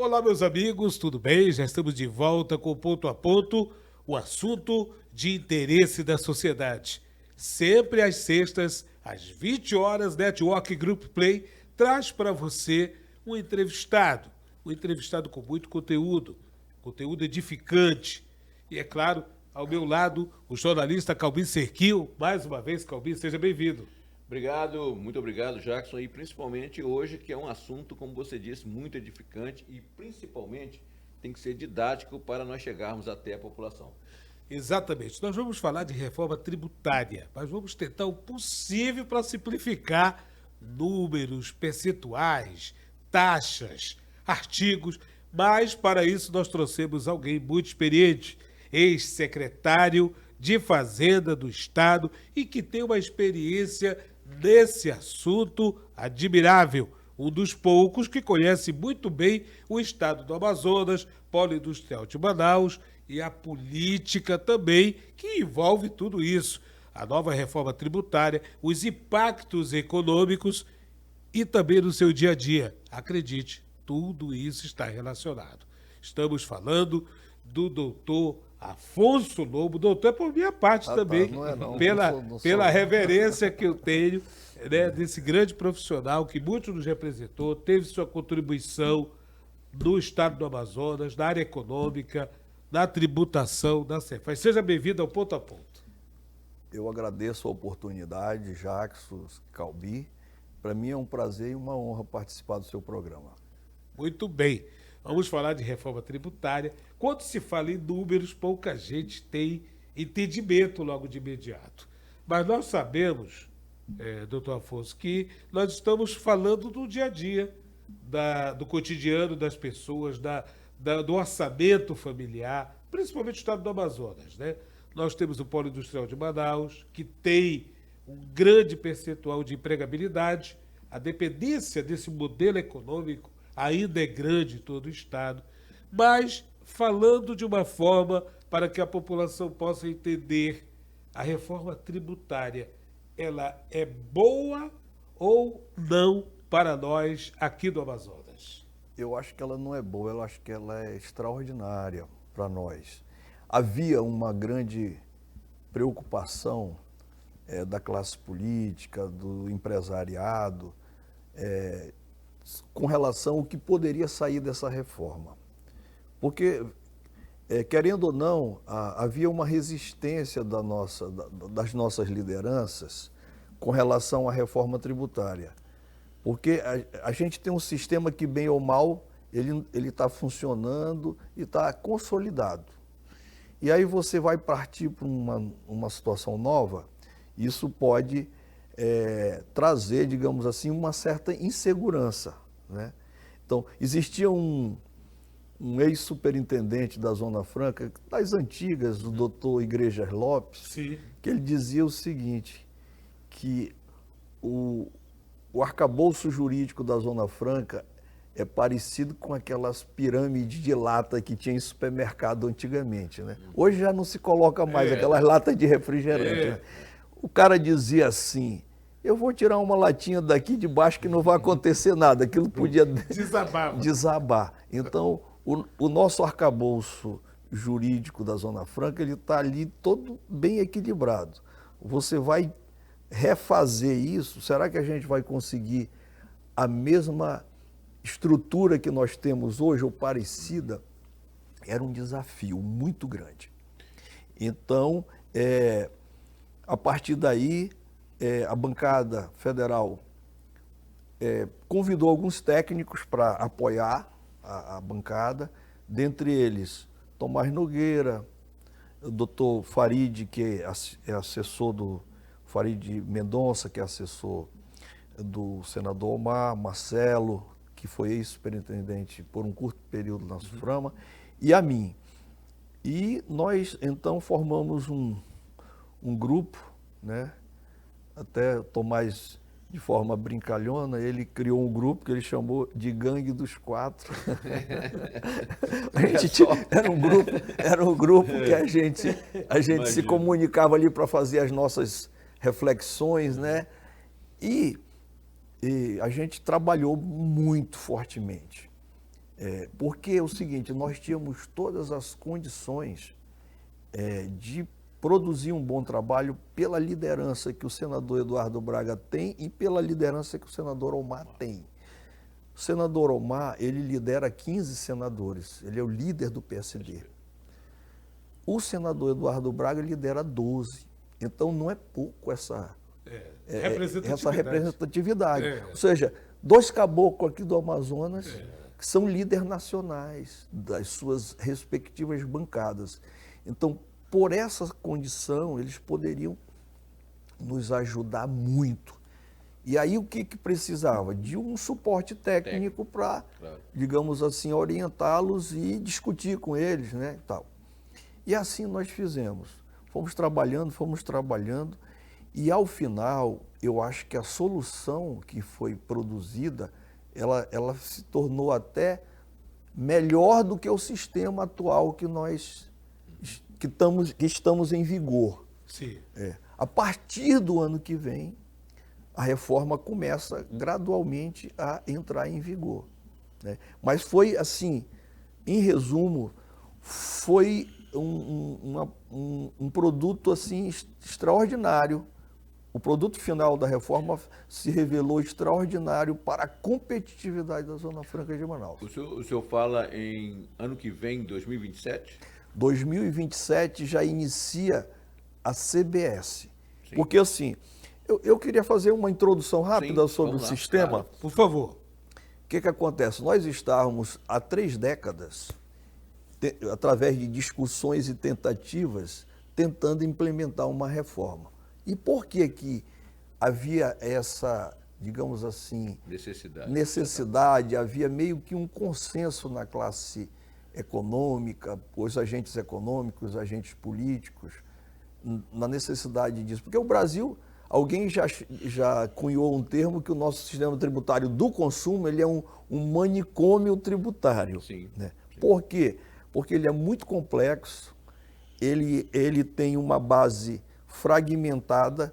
Olá, meus amigos, tudo bem? Já estamos de volta com o Ponto a Ponto, o assunto de interesse da sociedade. Sempre às sextas, às 20 horas, Network Group Play traz para você um entrevistado com muito conteúdo edificante. E é claro, ao meu lado, o jornalista Calbin Cerquil. Mais uma vez, Calbin, seja bem-vindo. Obrigado, muito obrigado, Jackson, e principalmente hoje, que é um assunto, como você disse, muito edificante e principalmente tem que ser didático para nós chegarmos até a população. Exatamente. Nós vamos falar de reforma tributária, mas vamos tentar o possível para simplificar números, percentuais, taxas, artigos, mas para isso nós trouxemos alguém muito experiente, ex-secretário de Fazenda do Estado e que tem uma experiência nesse assunto admirável. Um dos poucos que conhece muito bem o estado do Amazonas, polo industrial de Manaus e a política também que envolve tudo isso. A nova reforma tributária, os impactos econômicos e também no seu dia a dia. Acredite, tudo isso está relacionado. Estamos falando do doutor Afonso Lobo. Doutor é por minha parte também, não é não. pela reverência que eu tenho, né, desse grande profissional que muito nos representou, teve sua contribuição no estado do Amazonas, na área econômica, na tributação, na Cefaz. Seja bem-vindo ao Ponto a Ponto. Eu agradeço a oportunidade, Jackson, Calbi. Para mim é um prazer e uma honra participar do seu programa. Muito bem. Vamos falar de reforma tributária. Quando se fala em números, pouca gente tem entendimento logo de imediato. Mas nós sabemos, doutor Afonso, que nós estamos falando do dia a dia, do cotidiano das pessoas, do orçamento familiar, principalmente o estado do Amazonas, né? Nós temos o polo industrial de Manaus, que tem um grande percentual de empregabilidade. A dependência desse modelo econômico ainda é grande em todo o estado, mas falando de uma forma para que a população possa entender, a reforma tributária, ela é boa ou não para nós aqui do Amazonas? Eu acho que ela não é boa, eu acho que ela é extraordinária para nós. Havia uma grande preocupação da classe política, do empresariado, com relação ao que poderia sair dessa reforma. Porque, querendo ou não, havia uma resistência das nossas lideranças com relação à reforma tributária. Porque a gente tem um sistema que, bem ou mal, ele está funcionando e está consolidado. E aí você vai partir para uma situação nova, isso pode trazer, digamos assim, uma certa insegurança, né? Então, existia um ex-superintendente da Zona Franca, das antigas, o doutor Igrejas Lopes, Sim. que ele dizia o seguinte, que o arcabouço jurídico da Zona Franca é parecido com aquelas pirâmides de lata que tinha em supermercado antigamente, né? Hoje já não se coloca mais aquelas latas de refrigerante, né? O cara dizia assim, eu vou tirar uma latinha daqui de baixo que não vai acontecer nada, aquilo podia desabar. Então, o nosso arcabouço jurídico da Zona Franca, ele está ali todo bem equilibrado. Você vai refazer isso, será que a gente vai conseguir a mesma estrutura que nós temos hoje, ou parecida? Era um desafio muito grande. Então, a partir daí, a bancada federal convidou alguns técnicos para apoiar a bancada, dentre eles Tomás Nogueira, o doutor Farid, que é assessor do Farid Mendonça, que é assessor do senador Omar, Marcelo, que foi ex-superintendente por um curto período na SUFRAMA, e a mim. E nós, então, formamos um grupo, né? Até Tomás, de forma brincalhona, ele criou um grupo que ele chamou de Gangue dos Quatro. Era um grupo que a gente se comunicava ali para fazer as nossas reflexões, né? E a gente trabalhou muito fortemente. Porque é o seguinte, nós tínhamos todas as condições de produzir um bom trabalho pela liderança que o senador Eduardo Braga tem e pela liderança que o senador Omar tem. O senador Omar, ele lidera 15 senadores, ele é o líder do PSD. O senador Eduardo Braga lidera 12. Então não é pouco essa representatividade. Ou seja, 2 caboclos aqui do Amazonas que são líderes nacionais das suas respectivas bancadas. Então, por essa condição, eles poderiam nos ajudar muito. E aí o que precisava? De um suporte técnico para, digamos assim, orientá-los e discutir com eles, né, e tal. E assim nós fizemos. Fomos trabalhando, e ao final, eu acho que a solução que foi produzida, ela se tornou até melhor do que o sistema atual que estamos em vigor. Sim. A partir do ano que vem, a reforma começa gradualmente a entrar em vigor, né? Mas foi assim, em resumo, foi um produto assim extraordinário. O produto final da reforma se revelou extraordinário para a competitividade da Zona Franca de Manaus. O senhor fala em ano que vem, 2027? 2027 já inicia a CBS. Sim. Porque assim, eu queria fazer uma introdução rápida sobre o sistema. Claro. Por favor. O que acontece? Nós estávamos há 3 décadas, através de discussões e tentativas, tentando implementar uma reforma. E por que havia essa, digamos assim, necessidade, havia meio que um consenso na classe econômica, os agentes econômicos, os agentes políticos, na necessidade disso? Porque o Brasil, alguém já cunhou um termo que o nosso sistema tributário do consumo, ele é um manicômio tributário. Sim. Né? Por quê? Porque ele é muito complexo, ele tem uma base fragmentada,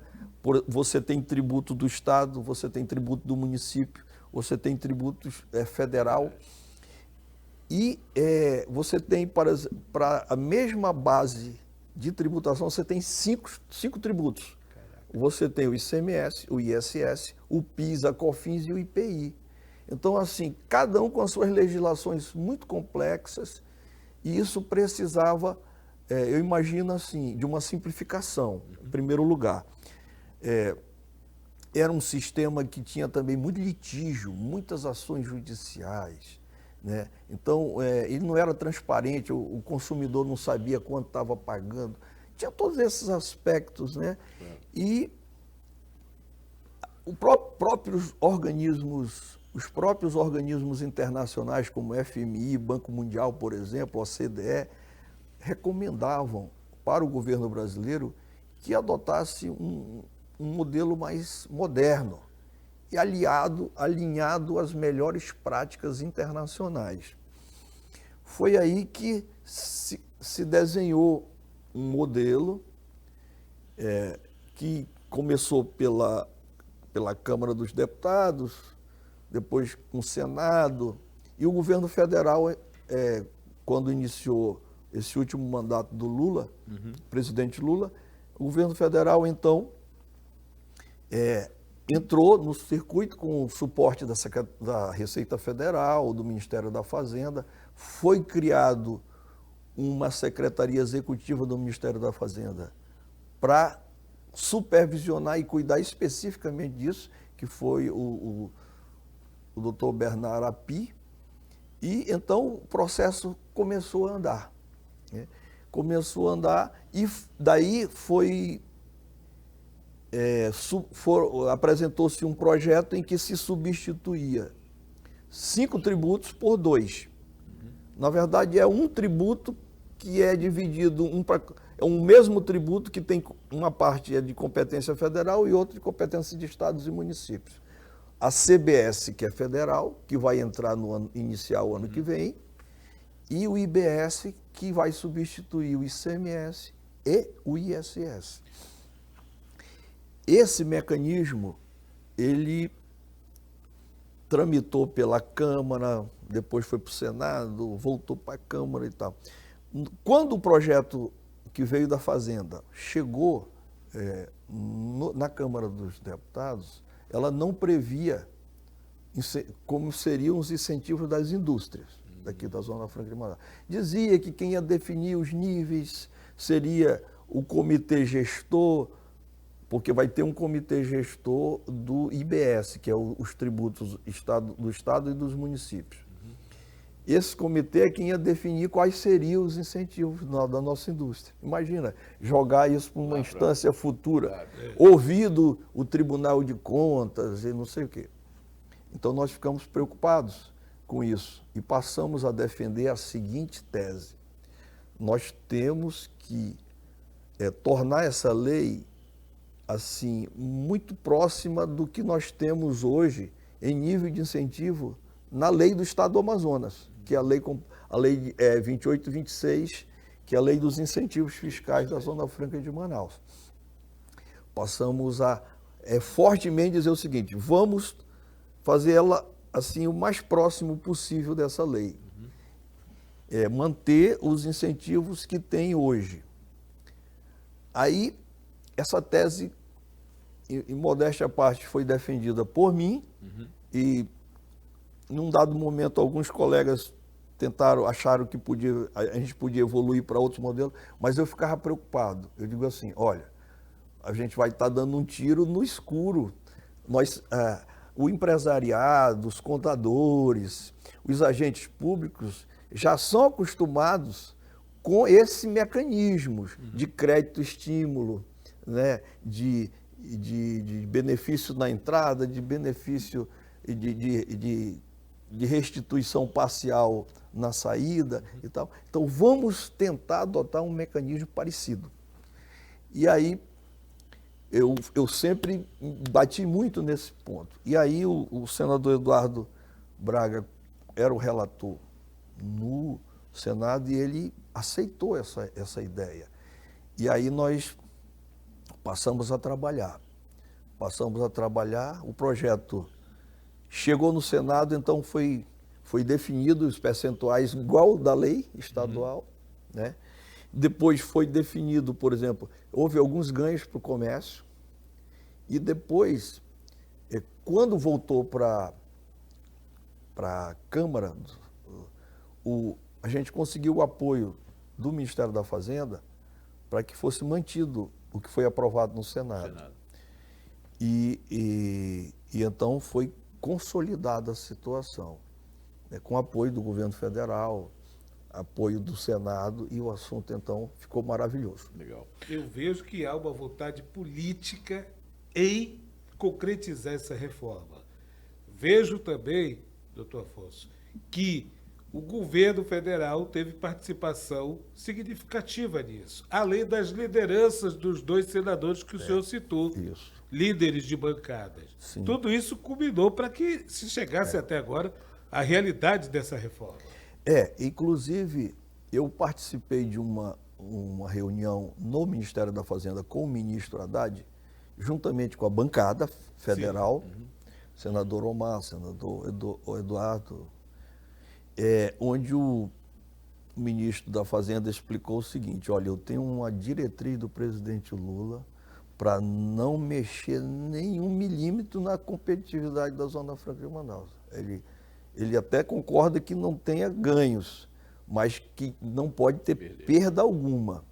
você tem tributo do Estado, você tem tributo do município, você tem tributo federal, e você tem, para a mesma base de tributação, você tem cinco tributos. Você tem o ICMS, o ISS, o PIS, a COFINS e o IPI. Então, assim, cada um com as suas legislações muito complexas, e isso precisava, eu imagino assim, de uma simplificação, em primeiro lugar. Era um sistema que tinha também muito litígio, muitas ações judiciais, né? Então, ele não era transparente, o consumidor não sabia quanto estava pagando. Tinha todos esses aspectos, né? E os próprios organismos internacionais, como o FMI, Banco Mundial, por exemplo, a OCDE, recomendavam para o governo brasileiro que adotasse um modelo mais moderno e alinhado às melhores práticas internacionais. Foi aí que se desenhou um modelo que começou pela Câmara dos Deputados, depois com o Senado, e o governo federal, quando iniciou esse último mandato do Lula, presidente Lula, o governo federal, então, entrou no circuito com o suporte da Receita Federal, do Ministério da Fazenda. Foi criado uma secretaria executiva do Ministério da Fazenda para supervisionar e cuidar especificamente disso, que foi o doutor Bernard Api, e então o processo começou a andar. Né? Começou a andar e daí apresentou-se um projeto em que se substituía 5 tributos por 2. Na verdade, é um tributo que é dividido, é um mesmo tributo que tem uma parte de competência federal e outra de competência de estados e municípios. A CBS, que é federal, que vai entrar iniciar o ano que vem, e o IBS, que vai substituir o ICMS e o ISS. Esse mecanismo, ele tramitou pela Câmara, depois foi para o Senado, voltou para a Câmara e tal. Quando o projeto que veio da Fazenda chegou na Câmara dos Deputados, ela não previa como seriam os incentivos das indústrias daqui da Zona Franca de Manaus. Dizia que quem ia definir os níveis seria o comitê gestor, porque vai ter um comitê gestor do IBS, que é os tributos do Estado e dos municípios. Esse comitê é quem ia definir quais seriam os incentivos da nossa indústria. Imagina, jogar isso para uma instância futura, ouvido o Tribunal de Contas e não sei o quê. Então nós ficamos preocupados com isso e passamos a defender a seguinte tese: nós temos que tornar essa lei assim muito próxima do que nós temos hoje em nível de incentivo na lei do Estado do Amazonas, que é a lei 2826, que é a lei dos incentivos fiscais da Zona Franca de Manaus. Passamos a fortemente dizer o seguinte: vamos fazer ela assim o mais próximo possível dessa lei. Manter os incentivos que tem hoje. Aí, essa tese, em modéstia à parte, foi defendida por mim e, num dado momento, alguns colegas acharam que a gente podia evoluir para outros modelos, mas eu ficava preocupado. Eu digo assim, olha, a gente vai estar dando um tiro no escuro. O empresariado, os contadores, os agentes públicos já são acostumados com esse mecanismo de crédito-estímulo, né? de benefício na entrada, de benefício de restituição parcial na saída e tal. Então, vamos tentar adotar um mecanismo parecido. E aí, eu sempre bati muito nesse ponto. E aí, o senador Eduardo Braga era o relator no Senado e ele aceitou essa ideia. E aí nós passamos a trabalhar. O projeto chegou no Senado, então foi definido os percentuais igual da lei estadual, né? Depois foi definido, por exemplo, houve alguns ganhos para o comércio e depois, quando voltou para a Câmara, a gente conseguiu o apoio do Ministério da Fazenda para que fosse mantido o que foi aprovado no Senado. E então foi consolidada a situação, né, com apoio do governo federal, apoio do Senado, e o assunto então ficou maravilhoso. Legal. Eu vejo que há uma vontade política em concretizar essa reforma. Vejo também, doutor Afonso, que o governo federal teve participação significativa nisso, além das lideranças dos dois senadores que o senhor citou, líderes de bancadas. Sim. Tudo isso culminou para que se chegasse até agora a realidade dessa reforma. Inclusive, eu participei de uma reunião no Ministério da Fazenda com o ministro Haddad, juntamente com a bancada federal, senador Omar, senador Eduardo, onde o ministro da Fazenda explicou o seguinte: olha, eu tenho uma diretriz do presidente Lula para não mexer nenhum milímetro na competitividade da Zona Franca de Manaus. Ele até concorda que não tenha ganhos, mas que não pode ter perda alguma.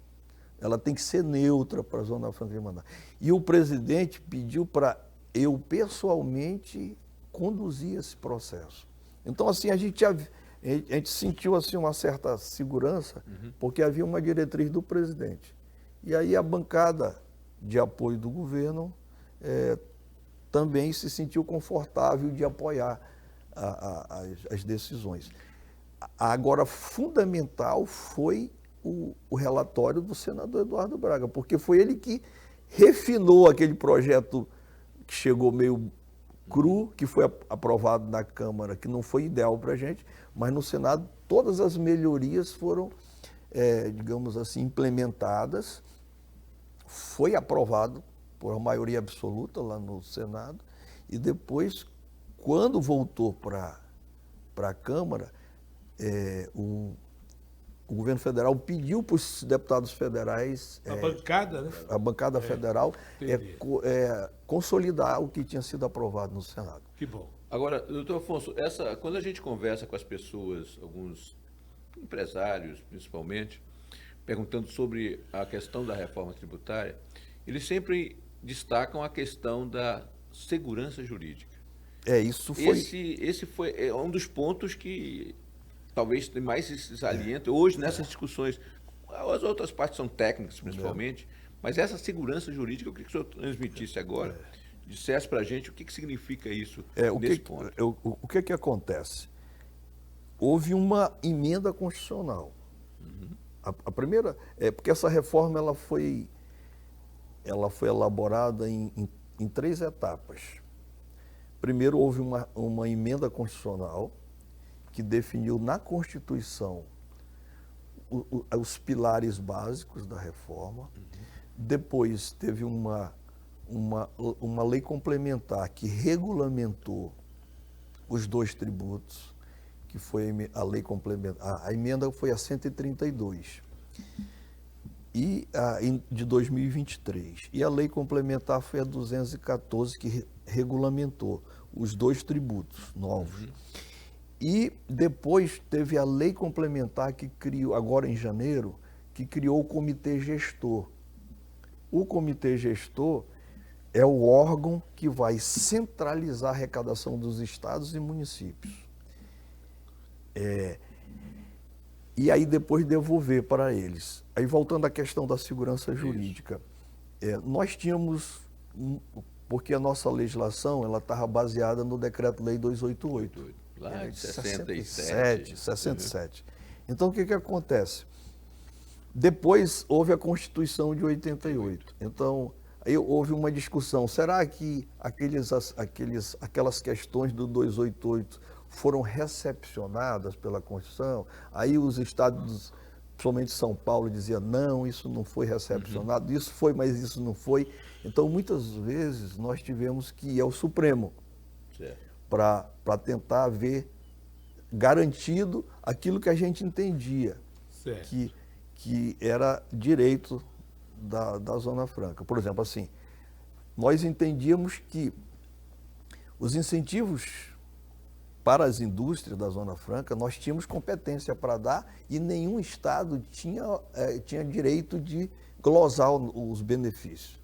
Ela tem que ser neutra para a Zona Franca de Manaus. E o presidente pediu para eu pessoalmente conduzir esse processo. Então, assim, a gente sentiu assim, uma certa segurança, porque havia uma diretriz do presidente. E aí a bancada de apoio do governo também se sentiu confortável de apoiar as decisões. Agora, fundamental foi o relatório do senador Eduardo Braga, porque foi ele que refinou aquele projeto que chegou meio cru, que foi aprovado na Câmara, que não foi ideal para a gente, mas no Senado todas as melhorias foram, digamos assim, implementadas. Foi aprovado por maioria absoluta lá no Senado e depois, quando voltou para a Câmara, o governo federal pediu para os deputados federais, A bancada, né? a bancada federal, entendi. consolidar o que tinha sido aprovado no Senado. Que bom. Agora, doutor Afonso, quando a gente conversa com as pessoas, alguns empresários principalmente, perguntando sobre a questão da reforma tributária, eles sempre destacam a questão da segurança jurídica. Isso foi... Esse foi um dos pontos que talvez tem mais esse saliento hoje nessas discussões. As outras partes são técnicas, principalmente, mas essa segurança jurídica, eu queria que o senhor transmitisse agora, dissesse para a gente o que significa isso nesse ponto. O que acontece? Houve uma emenda constitucional. A primeira, porque essa reforma ela foi elaborada em 3 etapas. Primeiro, houve uma emenda constitucional que definiu na Constituição os pilares básicos da reforma. Depois, teve uma lei complementar que regulamentou os 2 tributos, que foi a lei complementar. A emenda foi a 132 de 2023. E a lei complementar foi a 214, que regulamentou os 2 tributos novos. E depois teve a lei complementar que criou, agora em janeiro, que criou o comitê gestor. O comitê gestor é o órgão que vai centralizar a arrecadação dos estados e municípios. E aí depois devolver para eles. Aí voltando à questão da segurança jurídica, nós tínhamos, porque a nossa legislação ela estava baseada no Decreto-Lei 288. Lá de 67. Então o que acontece? Depois houve a Constituição de 88. Então aí houve uma discussão, será que aquelas questões do 288 foram recepcionadas pela Constituição? Aí os estados, principalmente São Paulo, diziam, não, isso não foi recepcionado, isso foi, mas isso não foi. Então, muitas vezes, nós tivemos que ir ao Supremo para tentar ver garantido aquilo que a gente entendia, que era direito da Zona Franca. Por exemplo, assim, nós entendíamos que os incentivos para as indústrias da Zona Franca, nós tínhamos competência para dar e nenhum estado tinha direito de glosar os benefícios.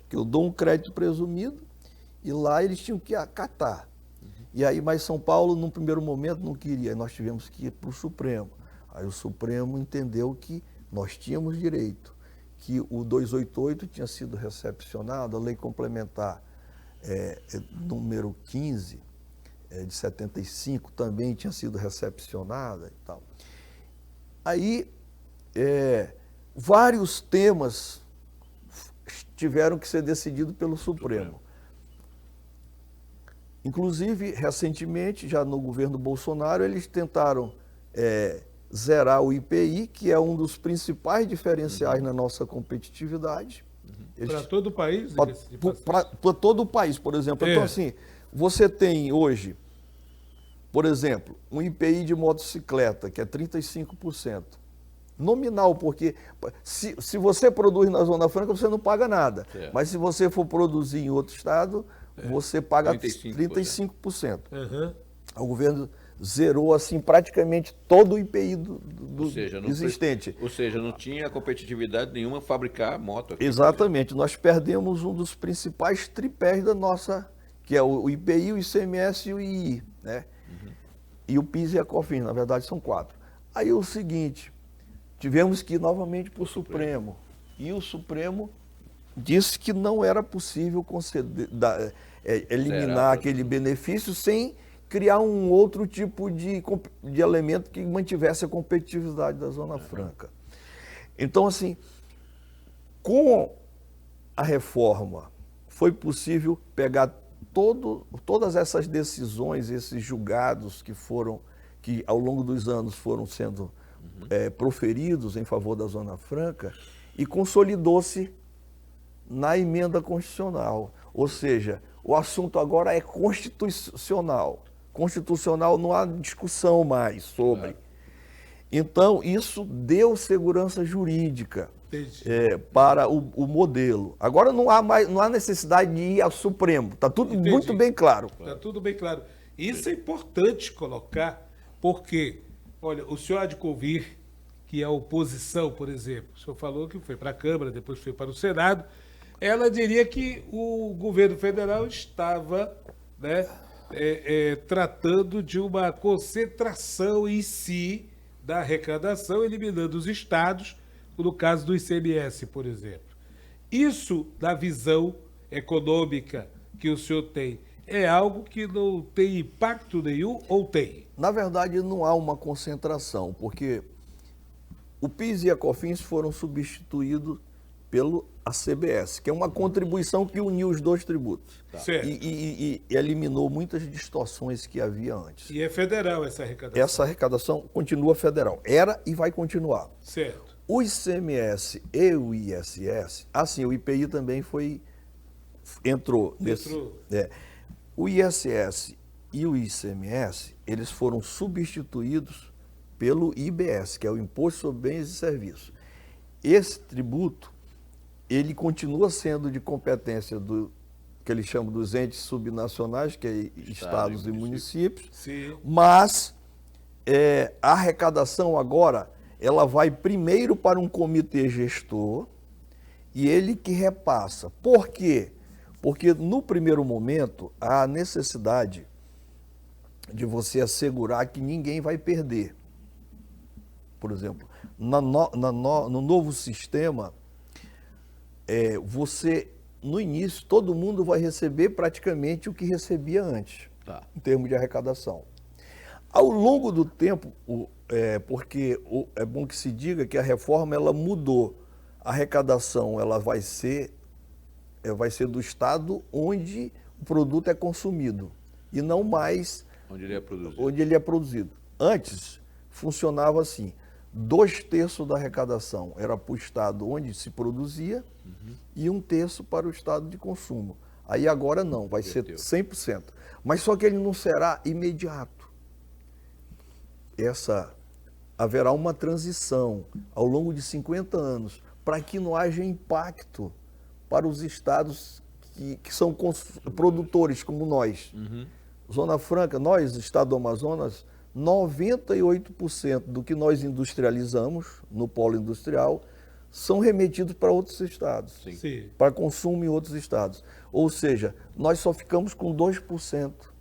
Que eu dou um crédito presumido e lá eles tinham que acatar. E aí, mas São Paulo, num primeiro momento, não queria. Nós tivemos que ir para o Supremo. Aí o Supremo entendeu que nós tínhamos direito, que o 288 tinha sido recepcionado, a lei complementar número 15, de 75, também tinha sido recepcionada e tal. Aí, vários temas tiveram que ser decididos pelo Supremo. Inclusive, recentemente, já no governo Bolsonaro, eles tentaram zerar o IPI, que é um dos principais diferenciais na nossa competitividade. Para todo o país? Para todo o país, por exemplo. Então, assim, você tem hoje, por exemplo, um IPI de motocicleta, que é 35%. Nominal, porque se você produz na Zona Franca, você não paga nada. Mas se você for produzir em outro estado, você paga 35%. O governo zerou assim praticamente todo o IPI existente. Ou seja, não tinha competitividade nenhuma fabricar moto aqui. Exatamente. Nós perdemos um dos principais tripés da nossa, que é o IPI, o ICMS e o II, né? E o PIS e a COFINS, na verdade são 4. Aí o seguinte, tivemos que ir novamente para o Supremo. E o Supremo disse que não era possível eliminar aquele benefício sem criar um outro tipo de elemento que mantivesse a competitividade da Zona Franca. Então, assim, com a reforma, foi possível pegar todas essas decisões, esses julgados que ao longo dos anos foram sendo proferidos em favor da Zona Franca e consolidou-se na emenda constitucional. Ou seja, O assunto agora é constitucional. Constitucional não há discussão mais sobre. Então, isso deu segurança jurídica para o modelo. Agora não há necessidade de ir ao Supremo. Está tudo muito bem claro. Está tudo bem claro. Isso é importante colocar, porque, olha, o senhor há de convir que a oposição, por exemplo, o senhor falou que foi para a Câmara, depois foi para o Senado, ela diria que o governo federal estava, né, tratando de uma concentração em si da arrecadação, eliminando os estados, no caso do ICMS, por exemplo. Isso, na visão econômica que o senhor tem, é algo que não tem impacto nenhum ou tem? Na verdade, não há uma concentração, porque o PIS e a COFINS foram substituídos pelo CBS, que é uma contribuição que uniu os dois tributos. Certo. E eliminou muitas distorções que havia antes. E é federal essa arrecadação? Essa arrecadação continua federal. Era e vai continuar. Certo. O ICMS e o ISS, assim, o IPI também entrou. O ISS e o ICMS, eles foram substituídos pelo IBS, que é o Imposto sobre Bens e Serviços. Esse tributo, ele continua sendo de competência do que eles chamam dos entes subnacionais, que é estados e municípios, Sim. mas a arrecadação agora, ela vai primeiro para um comitê gestor e ele que repassa. Por quê? Porque no primeiro momento há a necessidade de você assegurar que ninguém vai perder. Por exemplo, no novo sistema, no início, todo mundo vai receber praticamente o que recebia antes, em termos de arrecadação. Ao longo do tempo, porque é bom que se diga que a reforma ela mudou. A arrecadação ela vai ser do estado onde o produto é consumido e não mais onde ele é produzido. Antes, funcionava assim. 2/3 da arrecadação era para o estado onde se produzia e 1/3 para o estado de consumo. Aí agora não, vai ser 100%. Mas só que ele não será imediato. Haverá uma transição ao longo de 50 anos para que não haja impacto para os estados que são produtores como nós. Zona Franca, nós, estado do Amazonas, 98% do que nós industrializamos no polo industrial são remetidos para outros estados, Sim. para consumo em outros estados. Ou seja, nós só ficamos com 2%.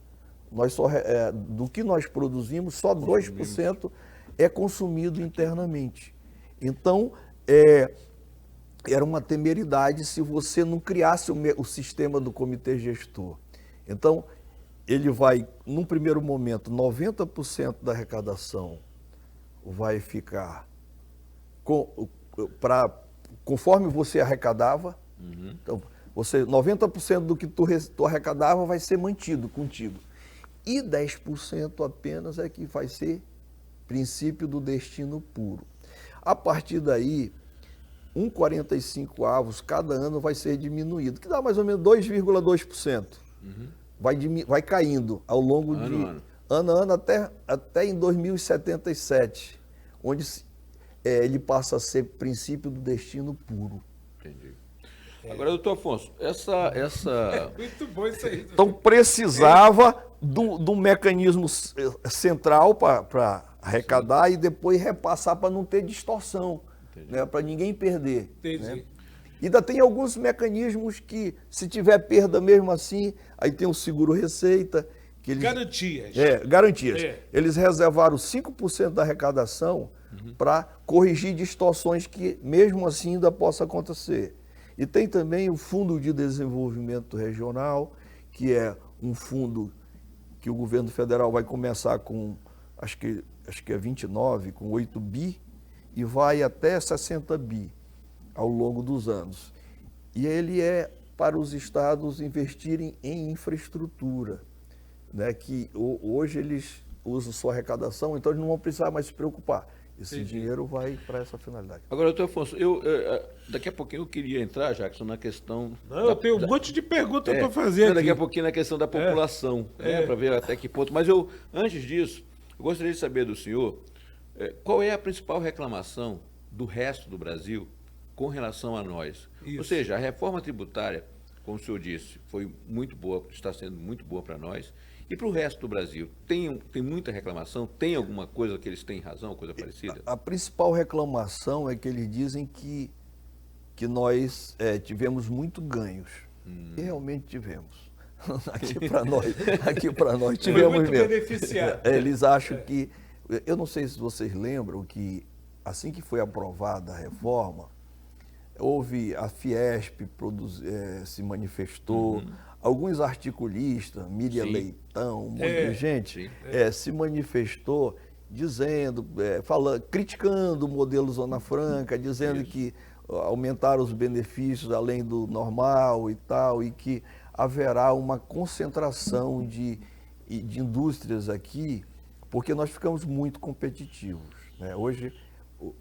Do que nós produzimos, só 2% é consumido internamente. Então, era uma temeridade se você não criasse o sistema do comitê gestor. Então, ele vai, num primeiro momento, 90% da arrecadação vai ficar conforme você arrecadava. Então, 90% do que tu arrecadava vai ser mantido contigo. E 10% apenas é que vai ser princípio do destino puro. A partir daí, 1,45 cada ano vai ser diminuído, que dá mais ou menos 2,2%. Vai caindo ao longo ano a ano até em 2077, onde ele passa a ser princípio do destino puro. Entendi. Agora, doutor Afonso, essa... Muito bom isso aí. Então precisava de um mecanismo central para arrecadar e depois repassar para não ter distorção, né, para ninguém perder. Entendi. Né? E ainda tem alguns mecanismos que, se tiver perda mesmo assim, aí tem o seguro-receita. Garantias. Garantias. Eles reservaram 5% da arrecadação para corrigir distorções que, mesmo assim, ainda possa acontecer. E tem também o Fundo de Desenvolvimento Regional, que é um fundo que o governo federal vai começar com, acho que é 29, com 8 bi, e vai até 60 bi ao longo dos anos. E ele é para os estados investirem em infraestrutura, né? Que hoje eles usam sua arrecadação, então eles não vão precisar mais se preocupar. Esse Entendi. dinheiro vai para essa finalidade. Agora, doutor Afonso, daqui a pouquinho eu queria entrar, Jackson, na questão... Não, eu tenho um monte de perguntas para fazer aqui. Daqui a pouquinho na questão da população, para ver até que ponto. Mas antes disso, eu gostaria de saber do senhor qual é a principal reclamação do resto do Brasil com relação a nós. Isso. Ou seja, a reforma tributária, como o senhor disse, foi muito boa, está sendo muito boa para nós. E para o resto do Brasil, tem muita reclamação? Tem alguma coisa que eles têm razão, coisa parecida? A principal reclamação é que eles dizem que nós tivemos muito ganhos. E realmente tivemos. Aqui para nós tivemos muito mesmo. beneficiado. Eles acham que... Eu não sei se vocês lembram que assim que foi aprovada a reforma, houve a Fiesp se manifestou, alguns articulistas, Miriam Sim. Leitão, um monte de gente Sim. se manifestou dizendo, criticando o modelo Zona Franca, dizendo que aumentaram os benefícios além do normal e tal, e que haverá uma concentração de indústrias aqui, porque nós ficamos muito competitivos, né? Hoje,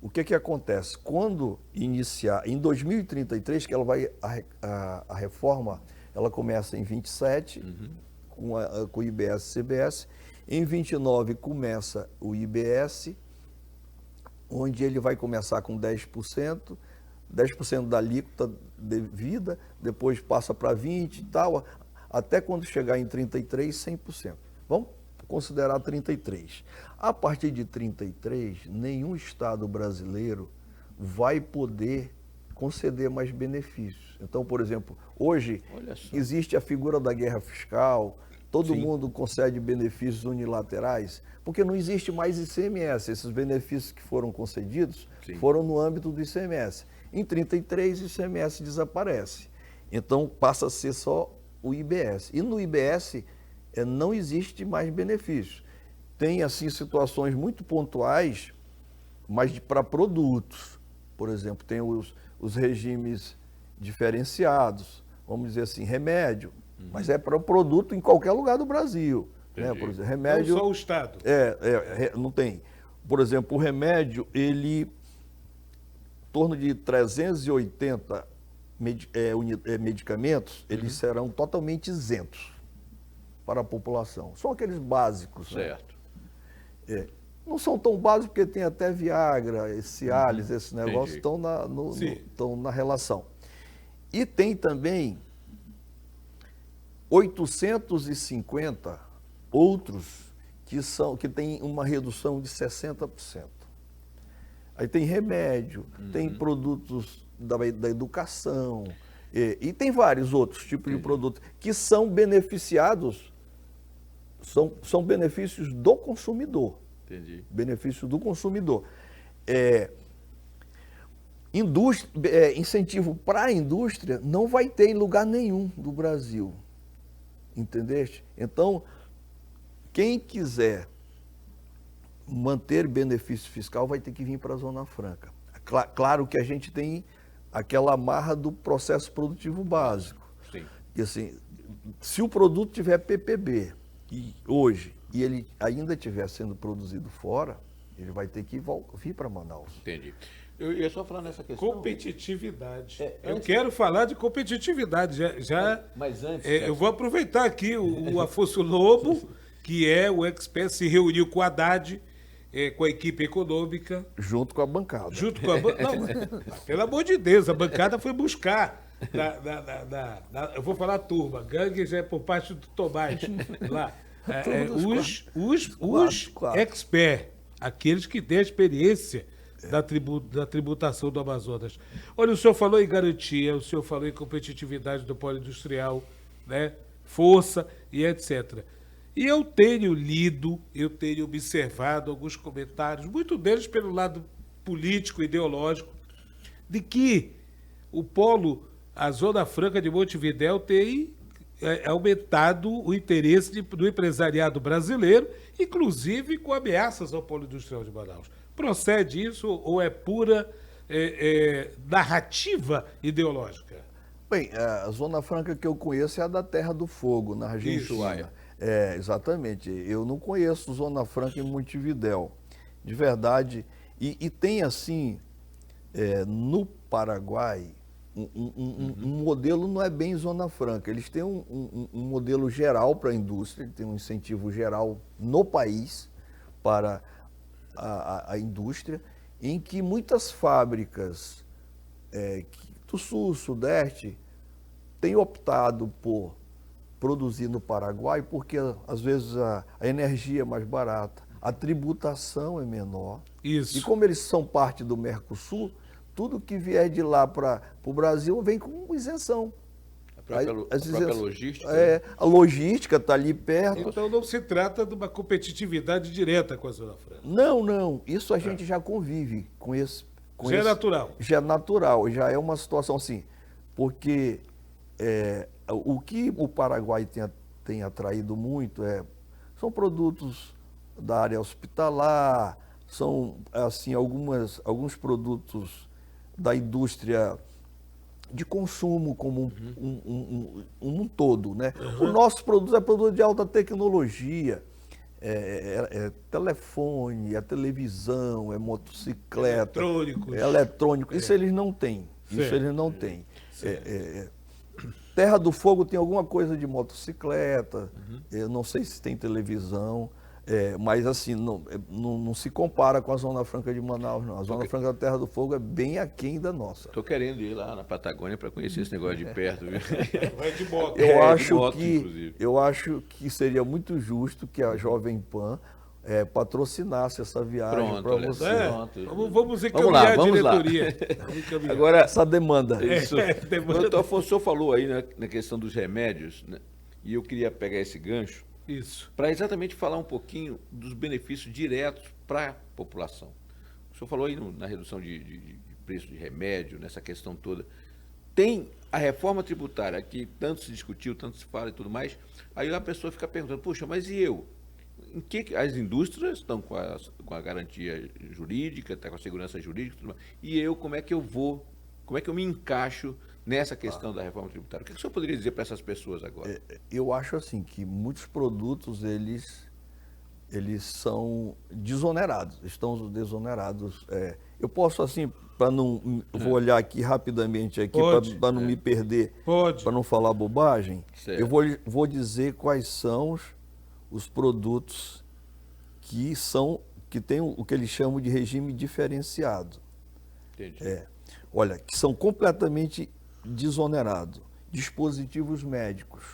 o que acontece? Quando iniciar, em 2033, que a reforma, ela começa em 27, com o IBS e CBS, em 29 começa o IBS, onde ele vai começar com 10% da alíquota devida, depois passa para 20% e tal, até quando chegar em 33, 100%. Vamos considerar 33. A partir de 33, nenhum Estado brasileiro vai poder conceder mais benefícios. Então, por exemplo, hoje existe a figura da guerra fiscal, todo mundo concede benefícios unilaterais, porque não existe mais ICMS. Esses benefícios que foram concedidos foram no âmbito do ICMS. Em 33, o ICMS desaparece. Então, passa a ser só o IBS. E no IBS não existe mais benefícios. Tem, assim, situações muito pontuais, mas para produtos. Por exemplo, tem os regimes diferenciados, vamos dizer assim, remédio, mas é para o produto em qualquer lugar do Brasil. Né? Por exemplo, remédio... Não só o Estado. Não tem. Por exemplo, o remédio, ele... em torno de 380 medicamentos, eles serão totalmente isentos para a população. São aqueles básicos. Certo. Né? Não são tão básicos porque tem até Viagra, Cialis, esse negócio, estão na relação. E tem também 850 outros que têm uma redução de 60%. Aí tem remédio, tem produtos da educação, e tem vários outros tipos de produtos que são beneficiados, são benefícios do consumidor. Entendi. Benefícios do consumidor. Incentivo para a indústria não vai ter em lugar nenhum do Brasil. Entendeste? Então, quem quiser manter benefício fiscal vai ter que vir para a Zona Franca. Claro que a gente tem aquela amarra do processo produtivo básico. Sim. E assim, se o produto tiver PPB hoje e ele ainda estiver sendo produzido fora, ele vai ter que vir para Manaus. Entendi. Eu ia só falar nessa questão. Competitividade. Eu quero falar de competitividade. Mas antes... eu vou aproveitar aqui o Afonso Lobo, que é o expert, se reuniu com a Haddad, com a equipe econômica. Junto com a bancada. Não, pelo amor de Deus, a bancada foi buscar. Eu vou falar turma, gangue já é por parte do Tomás. Lá. Os experts, aqueles que têm a experiência da tributação do Amazonas. Olha, o senhor falou em garantia, o senhor falou em competitividade do polo industrial, né? Força e etc. E eu tenho lido, eu tenho observado alguns comentários, muitos deles pelo lado político, ideológico, de que a Zona Franca de Montevidéu tem aumentado o interesse do empresariado brasileiro, inclusive com ameaças ao polo industrial de Manaus. Procede isso ou é pura narrativa ideológica? Bem, a Zona Franca que eu conheço é a da Terra do Fogo, na Argentina. Exatamente. Eu não conheço Zona Franca em Montevidéu. De verdade, E tem assim, no Paraguai, um modelo não é bem Zona Franca, eles têm um modelo geral para a indústria, tem um incentivo geral no país para a indústria, em que muitas fábricas do sul, sudeste, têm optado por produzir no Paraguai, porque às vezes a energia é mais barata, a tributação é menor. Isso. E como eles são parte do Mercosul, tudo que vier de lá para o Brasil vem com isenção. A própria logística. A logística está ali perto. Então não se trata de uma competitividade direta com a Zona Franca. Não. Isso a gente já convive com esse. Já é natural. Já é natural, já é uma situação assim. Porque o que o Paraguai tem atraído muito são produtos da área hospitalar, são assim alguns produtos da indústria de consumo como um todo, né? O nosso produto é produto de alta tecnologia, telefone, televisão, motocicleta, eletrônico. Isso eles não têm. Isso eles não têm. Terra do Fogo tem alguma coisa de motocicleta, eu não sei se tem televisão. Mas assim, não se compara com a Zona Franca de Manaus, não. A Zona Franca da Terra do Fogo é bem aquém da nossa. Estou querendo ir lá na Patagônia para conhecer esse negócio de perto. Viu? Vai de moto. Eu acho que seria muito justo que a Jovem Pan patrocinasse essa viagem para você. Vamos encaminhar a diretoria. Agora, essa demanda. Isso. Doutor Afonso, o senhor falou aí na questão dos remédios, né? E eu queria pegar esse gancho. Isso. Para exatamente falar um pouquinho dos benefícios diretos para a população. O senhor falou aí na redução de preço de remédio, nessa questão toda. Tem a reforma tributária que tanto se discutiu, tanto se fala e tudo mais, aí a pessoa fica perguntando, poxa, mas e eu? Em que as indústrias estão com a garantia jurídica, com a segurança jurídica, tudo mais, e eu, como é que eu me encaixo nessa questão da reforma tributária? O que o senhor poderia dizer para essas pessoas agora? Eu acho assim que muitos produtos eles são desonerados, estão desonerados. Eu posso assim, para não vou olhar aqui rapidamente aqui para não me perder, para não falar bobagem. Certo. Eu vou dizer quais são os produtos que tem o que eles chamam de regime diferenciado. Entendi. Olha, que são completamente desonerados. Dispositivos médicos.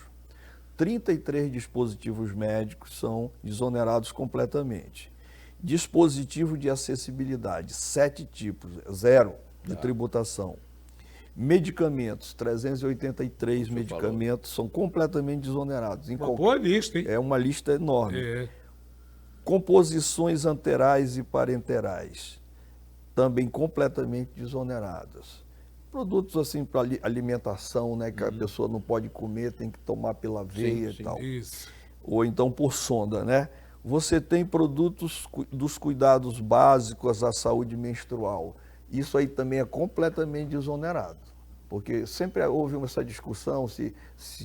33 dispositivos médicos são desonerados completamente. Dispositivo de acessibilidade, 7 tipos, 0 de tributação. Medicamentos, 383 medicamentos são completamente desonerados. Uma boa lista, hein? É uma lista enorme. Composições anterais e parenterais, também completamente desoneradas. Produtos assim para alimentação, né, que a pessoa não pode comer, tem que tomar pela veia e tal. Isso. Ou então por sonda, né? Você tem produtos dos cuidados básicos à saúde menstrual. Isso aí também é completamente desonerado. Porque sempre houve essa discussão se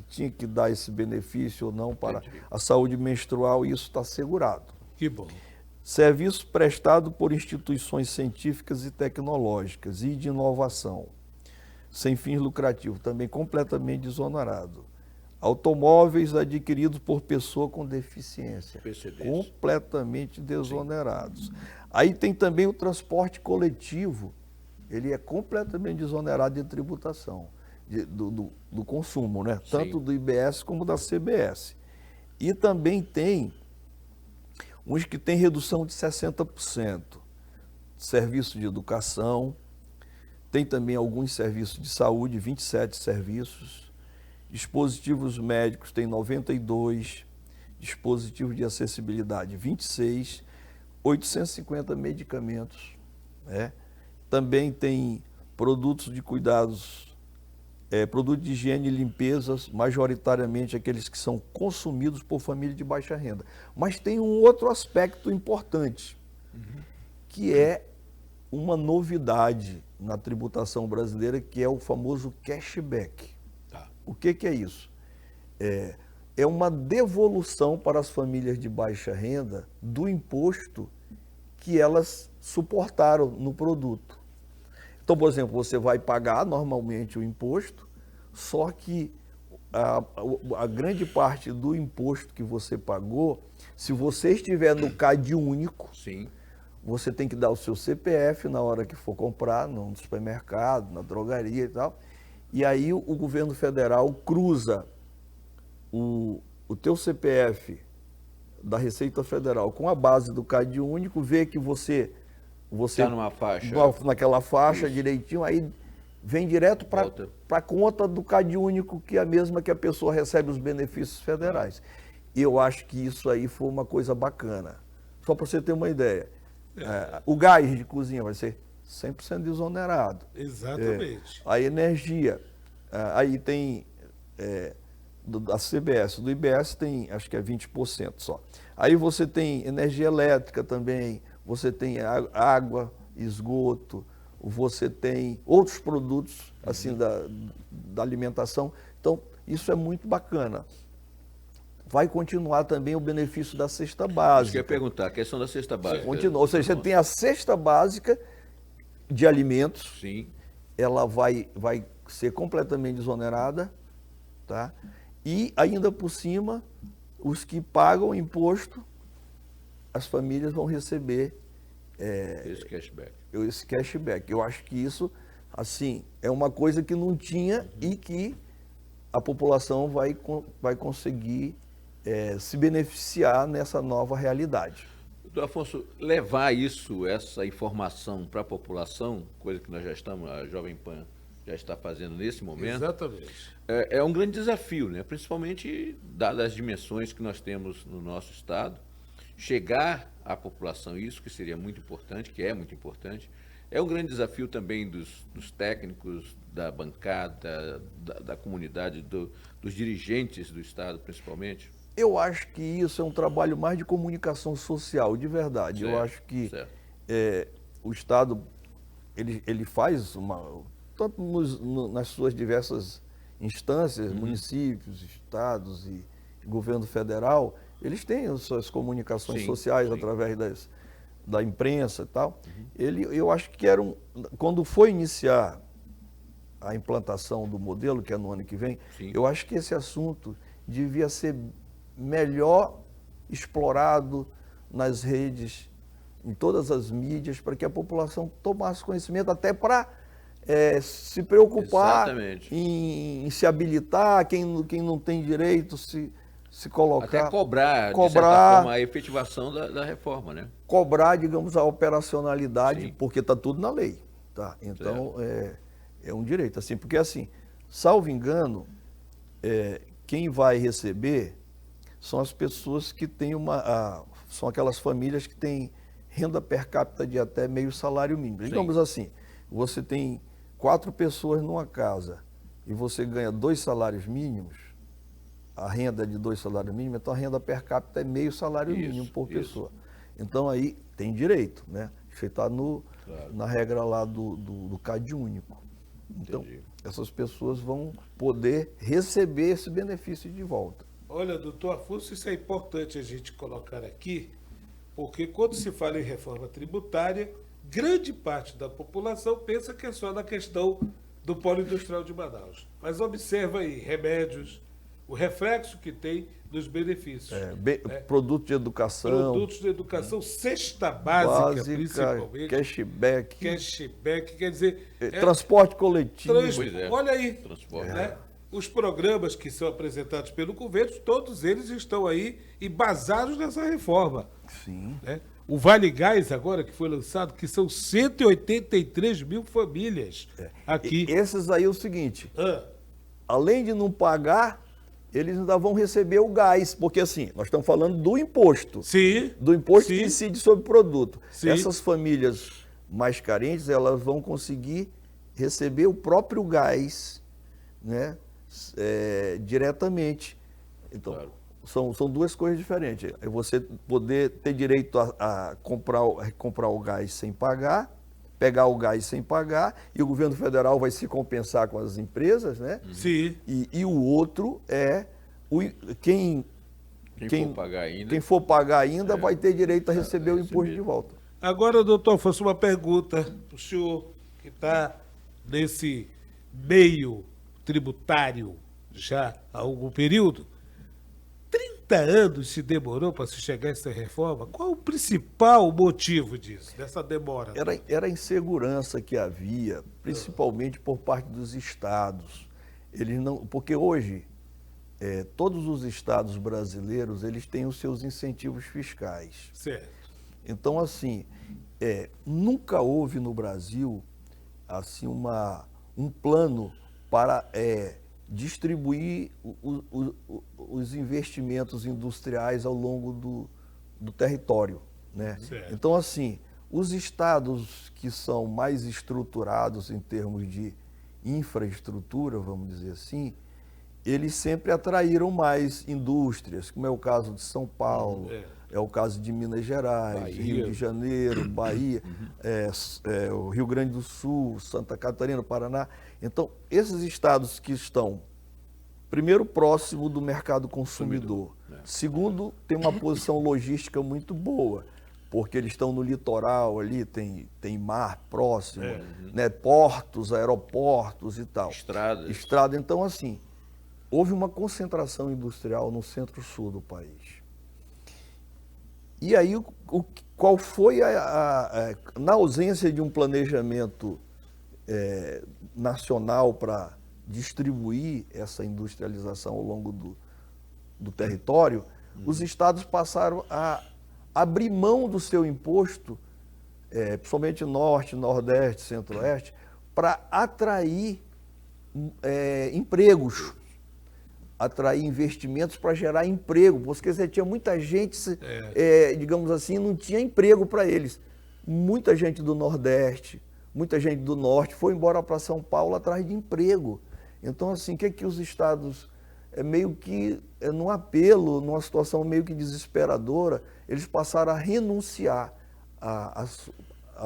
tinha que dar esse benefício ou não para a saúde menstrual, e isso está assegurado. Que bom. Serviço prestado por instituições científicas e tecnológicas e de inovação, sem fins lucrativos, também completamente desonerado. Automóveis adquiridos por pessoa com deficiência, completamente desonerados. Sim. Aí tem também o transporte coletivo, ele é completamente desonerado de tributação, do consumo, né? Tanto do IBS como da CBS. E também tem uns que têm redução de 60%. Serviço de educação, tem também alguns serviços de saúde, 27 serviços. Dispositivos médicos tem 92, dispositivos de acessibilidade 26, 850 medicamentos, né? Também tem produtos de cuidados, produtos de higiene e limpeza, majoritariamente aqueles que são consumidos por família de baixa renda. Mas tem um outro aspecto importante, que é uma novidade na tributação brasileira, que é o famoso cashback. O que é isso? É uma devolução para as famílias de baixa renda do imposto que elas suportaram no produto. Então, por exemplo, você vai pagar normalmente o imposto, só que a grande parte do imposto que você pagou, se você estiver no CAD único, Sim. você tem que dar o seu CPF na hora que for comprar, no supermercado, na drogaria e tal. E aí o governo federal cruza o teu CPF da Receita Federal com a base do CAD único, vê que você Tá numa faixa. naquela faixa direitinho, aí vem direto para a conta do CAD único, que é a mesma que a pessoa recebe os benefícios federais. E eu acho que isso aí foi uma coisa bacana. Só para você ter uma ideia. O gás de cozinha vai ser 100% desonerado. Exatamente. A energia, aí tem da CBS, do IBS tem, acho que é 20% só. Aí você tem energia elétrica também, você tem água, esgoto, você tem outros produtos assim da alimentação. Então, isso é muito bacana. Vai continuar também o benefício da cesta básica. Isso que eu ia perguntar, a questão da cesta básica. Continua, ou seja, você tem a cesta básica de alimentos. Sim. Ela vai ser completamente desonerada, tá? E ainda por cima, os que pagam imposto, as famílias vão receber Esse cashback. esse cashback. Eu acho que isso, assim, é uma coisa que não tinha e que a população vai conseguir se beneficiar nessa nova realidade. Doutor Afonso, levar essa informação para a população, coisa que nós já estamos, a Jovem Pan já está fazendo nesse momento, Exatamente. é um grande desafio, né? Principalmente dadas as dimensões que nós temos no nosso estado. Chegar à população isso, que seria muito importante, que é muito importante, é um grande desafio também dos técnicos, da bancada, da comunidade, dos dirigentes do estado, principalmente. Eu acho que isso é um trabalho mais de comunicação social, de verdade. Certo, eu acho que certo. O Estado, ele faz tanto nas suas diversas instâncias, municípios, estados e governo federal, eles têm as suas comunicações sociais através da imprensa e tal. Eu acho que quando foi iniciar a implantação do modelo, que é no ano que vem, eu acho que esse assunto devia ser melhor explorado nas redes, em todas as mídias, para que a população tomasse conhecimento, até para se preocupar em se habilitar, quem não tem direito, se colocar. Até cobrar, de certa forma, a efetivação da reforma, né? Cobrar, digamos, a operacionalidade, porque está tudo na lei. Tá? Então, é um direito. Assim, porque, assim, salvo engano, quem vai receber são as pessoas que têm são aquelas famílias que têm renda per capita de até meio salário mínimo. Digamos assim, você tem 4 pessoas numa casa e você ganha 2 salários mínimos, a renda é de 2 salários mínimos, então a renda per capita é meio salário mínimo por pessoa. Então aí tem direito, né? Isso está na regra lá do CAD único. Então, essas pessoas vão poder receber esse benefício de volta. Olha, doutor Afonso, isso é importante a gente colocar aqui, porque quando se fala em reforma tributária, grande parte da população pensa que é só na questão do polo industrial de Manaus. Mas observa aí, remédios, o reflexo que tem dos benefícios. Produtos de educação. Produtos de educação, cesta básica principalmente. Cashback. Cashback, quer dizer... transporte coletivo. Olha aí, né? Os programas que são apresentados pelo governo, todos eles estão aí embasados nessa reforma. Sim. Né? O Vale Gás agora que foi lançado, que são 183 mil famílias aqui. E esses aí é o seguinte, além de não pagar, eles ainda vão receber o gás, porque assim, nós estamos falando do imposto. Sim. Do imposto que incide sobre o produto. Sim. Essas famílias mais carentes, elas vão conseguir receber o próprio gás, né, diretamente. Então, são duas coisas diferentes. É você poder ter direito a comprar o gás sem pagar, pegar o gás sem pagar, e o governo federal vai se compensar com as empresas, né? Sim. E o outro é quem for pagar ainda, quem for pagar ainda vai ter direito a receber o imposto de volta. Agora, doutor Afonso, uma pergunta para o senhor que está nesse meio tributário já há algum período. 30 anos se demorou para se chegar a essa reforma? Qual o principal motivo disso, dessa demora? Era a insegurança que havia, principalmente por parte dos estados. Eles não, porque hoje, todos os estados brasileiros, eles têm os seus incentivos fiscais. Certo. Então, assim, nunca houve no Brasil assim, um plano para distribuir os investimentos industriais ao longo do território, né? Certo. Então, assim, os estados que são mais estruturados em termos de infraestrutura, vamos dizer assim, eles sempre atraíram mais indústrias, como é o caso de São Paulo, é o caso de Minas Gerais, Bahia. Rio de Janeiro, Bahia, o Rio Grande do Sul, Santa Catarina, Paraná. Então, esses estados que estão, primeiro, próximo do mercado consumidor, segundo, tem uma posição logística muito boa, porque eles estão no litoral ali, tem mar próximo, né, portos, aeroportos e tal. Estradas. Então, assim, houve uma concentração industrial no centro-sul do país. E aí, qual foi na ausência de um planejamento nacional para distribuir essa industrialização ao longo do território, os estados passaram a abrir mão do seu imposto, principalmente Norte, Nordeste, Centro-Oeste, para atrair empregos, atrair investimentos para gerar emprego, porque você tinha muita gente, digamos assim, não tinha emprego para eles. Muita gente do Nordeste, muita gente do Norte foi embora para São Paulo atrás de emprego. Então, assim, o que os estados, meio que, num apelo, numa situação meio que desesperadora, eles passaram a renunciar à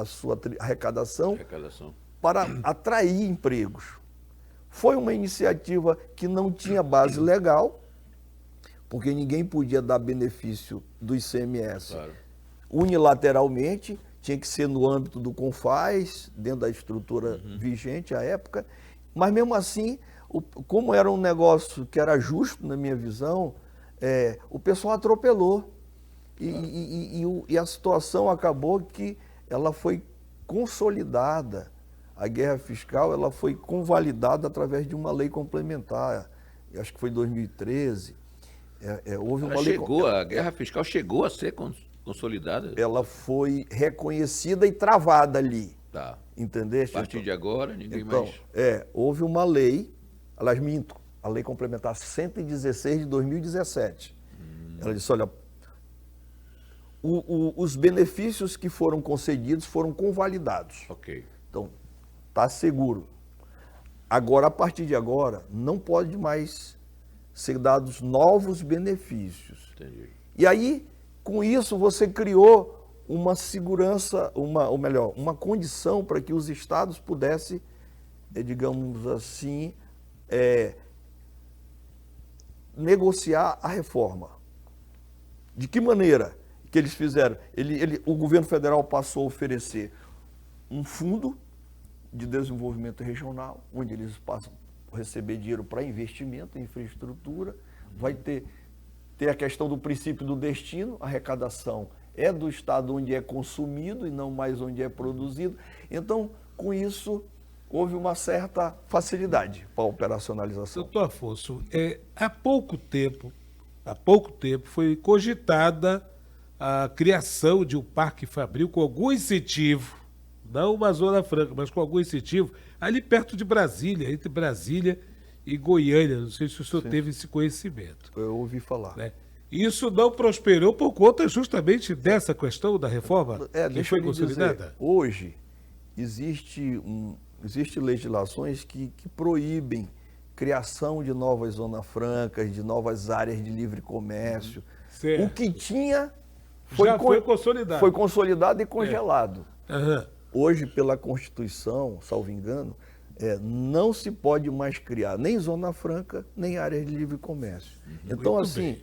sua arrecadação para atrair empregos. Foi uma iniciativa que não tinha base legal, porque ninguém podia dar benefício do ICMS unilateralmente, tinha que ser no âmbito do CONFAS, dentro da estrutura vigente à época, mas mesmo assim, como era um negócio que era justo, na minha visão, o pessoal atropelou. E a situação acabou que ela foi consolidada. A guerra fiscal ela foi convalidada através de uma lei complementar, acho que foi em 2013. Houve uma lei. A guerra fiscal chegou a ser consolidada? Ela foi reconhecida e travada ali. Tá. Entendeste? A partir de agora, ninguém então, mais... houve uma lei, aliás, minto, a lei complementar 116 de 2017. Ela disse, olha, os benefícios que foram concedidos foram convalidados. Ok. Então, está seguro. Agora, a partir de agora, não pode mais ser dados novos benefícios. Entendi. E aí, com isso, você criou uma segurança, ou melhor, uma condição para que os estados pudessem, digamos assim, negociar a reforma. De que maneira que eles fizeram? O governo federal passou a oferecer um fundo de desenvolvimento regional, onde eles passam a receber dinheiro para investimento em infraestrutura, vai ter a questão do princípio do destino, a arrecadação é do estado onde é consumido e não mais onde é produzido. Então, com isso, houve uma certa facilidade para a operacionalização. Doutor Afonso, há pouco tempo foi cogitada a criação de um parque fabril com algum incentivo, não uma Zona Franca, mas com algum incentivo, ali perto de Brasília, entre Brasília e Goiânia. Não sei se o senhor teve esse conhecimento. Eu ouvi falar. Né? Isso não prosperou por conta justamente dessa questão da reforma que foi consolidada? Hoje, existe legislações que proíbem criação de novas zonas francas, de novas áreas de livre comércio. Certo. O que tinha foi consolidado. Foi consolidado e congelado. Uhum. Hoje, pela Constituição, salvo engano, não se pode mais criar nem zona franca, nem áreas de livre comércio. Então, Muito assim,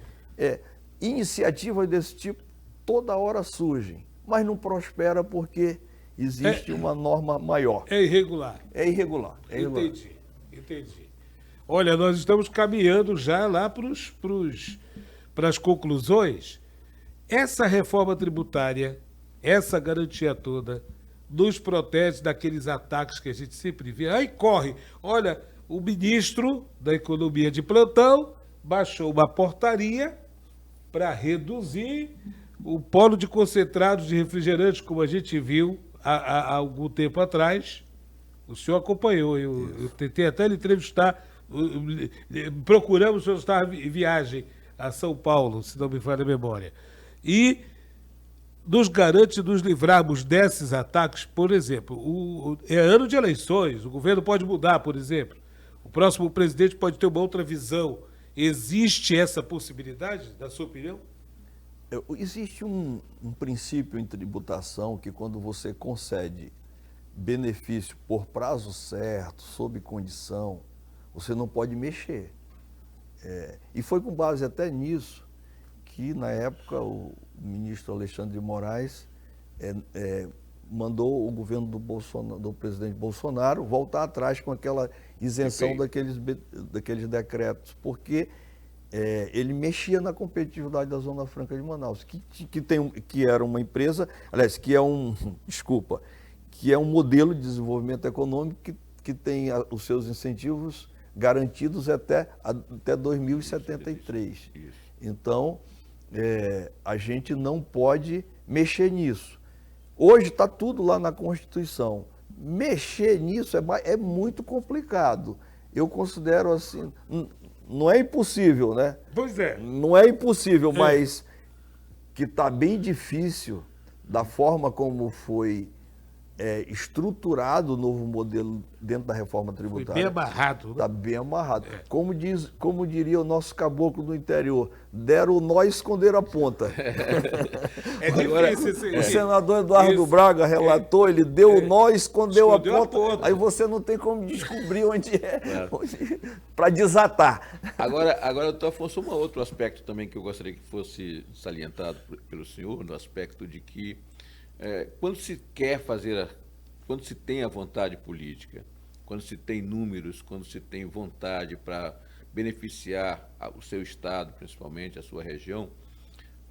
iniciativas desse tipo toda hora surgem. mas não prospera porque existe uma norma maior. É irregular. É irregular. Entendi. Olha, nós estamos caminhando já lá para as conclusões. Essa reforma tributária, essa garantia toda, nos protege daqueles ataques que a gente sempre vê. Aí corre. Olha, o ministro da Economia de plantão baixou uma portaria para reduzir o polo de concentrados de refrigerantes, como a gente viu há algum tempo atrás. O senhor acompanhou, eu tentei até lhe entrevistar, procuramos, o senhor estava em viagem a São Paulo, se não me falha a memória. E nos garante nos livrarmos desses ataques, por exemplo, é ano de eleições, o governo pode mudar, por exemplo, o próximo presidente pode ter uma outra visão. Existe essa possibilidade, na sua opinião? Existe um princípio em tributação que quando você concede benefício por prazo certo, sob condição, você não pode mexer. E foi com base até nisso que, na época, o ministro Alexandre de Moraes mandou o governo do presidente Bolsonaro voltar atrás com aquela isenção daqueles decretos, porque ele mexia na competitividade da Zona Franca de Manaus, que era uma empresa, aliás, que é um modelo de desenvolvimento econômico que tem os seus incentivos garantidos até 2073. Então, a gente não pode mexer nisso. Hoje está tudo lá na Constituição. Mexer nisso é muito complicado. Eu considero assim, não é impossível, né? Pois é. Não é impossível, mas que está bem difícil da forma como foi estruturado o novo modelo dentro da reforma tributária. Foi bem amarrado. Está bem amarrado. Como diria o nosso caboclo do interior, deram o nó e esconderam a ponta. Difícil. O senador Eduardo Braga relatou, ele deu o nó e escondeu a ponta. Aí você não tem como descobrir onde para desatar. Agora, doutor Afonso, um outro aspecto também que eu gostaria que fosse salientado pelo senhor, no aspecto de que quando se quando se tem a vontade política, quando se tem números, quando se tem vontade para beneficiar o seu estado, principalmente a sua região,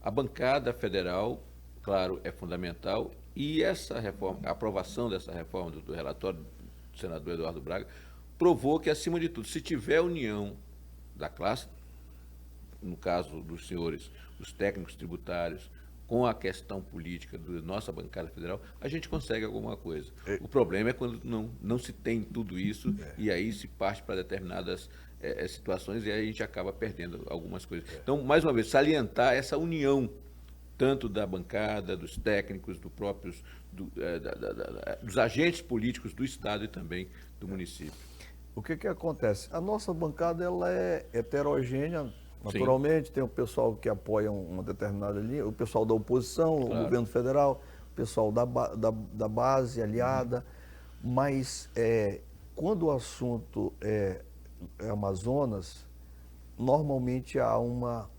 a bancada federal, claro, é fundamental, e essa reforma, a aprovação dessa reforma do relatório do senador Eduardo Braga, provou que, acima de tudo, se tiver união da classe, no caso dos senhores, os técnicos tributários, com a questão política da nossa bancada federal, a gente consegue alguma coisa. O problema é quando não se tem tudo isso e aí se parte para determinadas situações e aí a gente acaba perdendo algumas coisas. Então, mais uma vez, salientar essa união, tanto da bancada, dos técnicos, dos agentes políticos do Estado e também do município. O que acontece? A nossa bancada ela é heterogênea. Naturalmente, tem o pessoal que apoia uma determinada linha, o pessoal da oposição, claro, o governo federal, o pessoal da base aliada, mas quando o assunto é Amazonas, normalmente há uma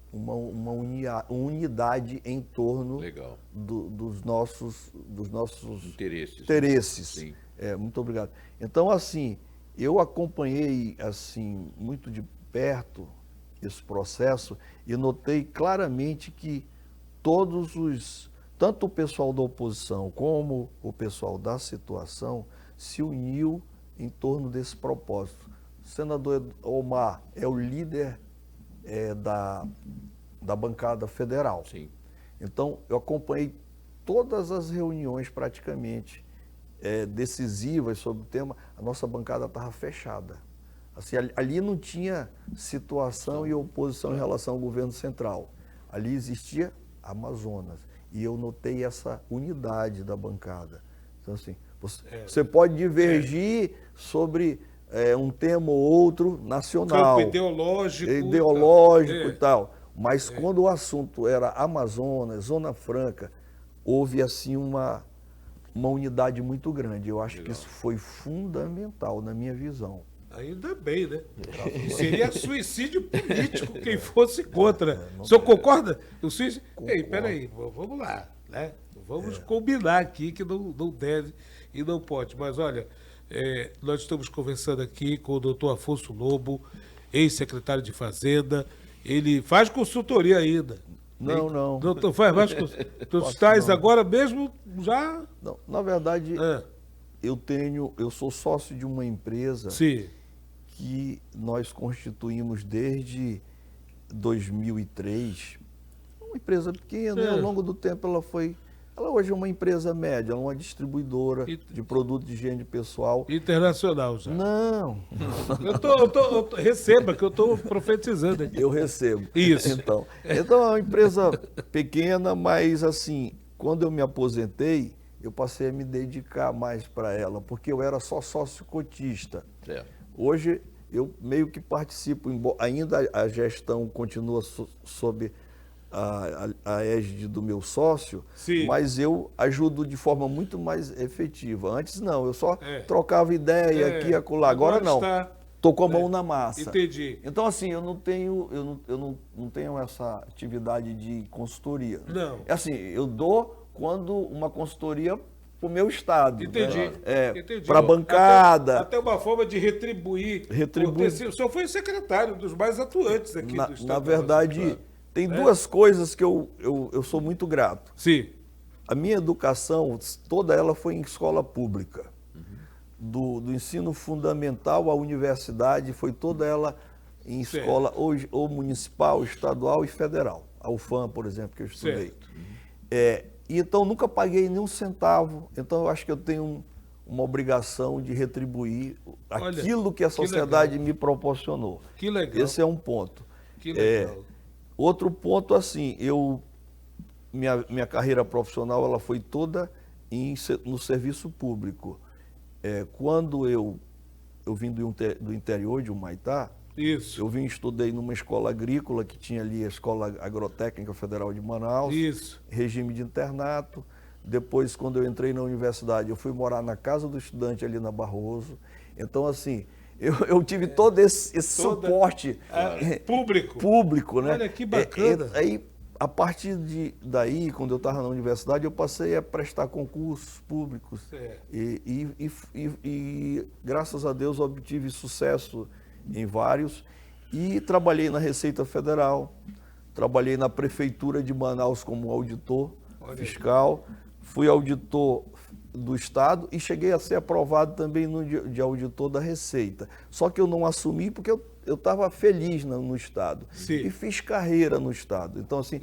unidade em torno dos nossos interesses. Sim. Muito obrigado. Então, assim, eu acompanhei assim muito de perto esse processo e notei claramente que tanto o pessoal da oposição como o pessoal da situação se uniu em torno desse propósito. O senador Omar é o líder da bancada federal. Sim. Então, eu acompanhei todas as reuniões praticamente decisivas sobre o tema. A nossa bancada estava fechada. Assim, ali não tinha situação e oposição em relação ao governo central. Ali existia Amazonas. E eu notei essa unidade da bancada. Então, assim, você pode divergir sobre um tema ou outro nacional. Campo ideológico e tal. Mas quando o assunto era Amazonas, Zona Franca, houve assim uma unidade muito grande. Eu acho que isso foi fundamental na minha visão. Ainda bem, né? Seria suicídio político quem fosse contra. O senhor concorda? O suicídio... Ei, peraí, vamos lá, né? Vamos combinar aqui que não deve e não pode. Mas olha, nós estamos conversando aqui com o doutor Afonso Lobo, ex-secretário de Fazenda. Ele faz consultoria ainda. Não. Doutor, faz mais consultoria. Tu estás agora mesmo já... Não, na verdade, eu sou sócio de uma empresa Sim. que nós constituímos desde 2003. Uma empresa pequena, e ao longo do tempo ela hoje é uma empresa média, uma distribuidora de produtos de higiene pessoal. Internacional já. Não. Receba, que eu estou profetizando aqui. Eu recebo. Isso. Então é uma empresa pequena, mas assim, quando eu me aposentei, eu passei a me dedicar mais para ela, porque eu era só sócio cotista. Hoje eu meio que participo, ainda a gestão continua sob a égide do meu sócio, Sim. mas eu ajudo de forma muito mais efetiva. Antes não, eu só trocava ideia aqui e acolá. Agora não. Estou com a mão na massa. Entendi. Então, assim, eu não tenho essa atividade de consultoria. Não. É assim, eu dou quando uma consultoria para o meu estado. Entendi. Né? Entendi. Para a bancada. Até uma forma de retribuir. O senhor foi secretário dos mais atuantes aqui do estado. Na verdade, tem duas coisas que eu sou muito grato. Sim. A minha educação, toda ela foi em escola pública. Do ensino fundamental à universidade, foi toda ela em escola ou municipal, estadual e federal. A UFAM, por exemplo, que eu estudei. Então, nunca paguei nenhum centavo. Então, eu acho que eu tenho uma obrigação de retribuir aquilo que a sociedade me proporcionou. Que legal. Esse é um ponto. Que legal. Outro ponto, assim, minha carreira profissional ela foi toda no serviço público. Quando eu vim do interior de Humaitá, Isso. eu estudei numa escola agrícola que tinha ali a Escola Agrotécnica Federal de Manaus, Isso. regime de internato. Depois, quando eu entrei na universidade, eu fui morar na Casa do Estudante ali na Barroso. Então, assim, eu tive todo esse suporte público, né? Olha que bacana. Aí, a partir daí, quando eu estava na universidade, eu passei a prestar concursos públicos. E, graças a Deus, obtive sucesso em vários. E trabalhei na Receita Federal, trabalhei na Prefeitura de Manaus como auditor fiscal, fui auditor do Estado e cheguei a ser aprovado também de auditor da Receita. Só que eu não assumi porque eu estava feliz no Estado. Sim. E fiz carreira no Estado. Então, assim,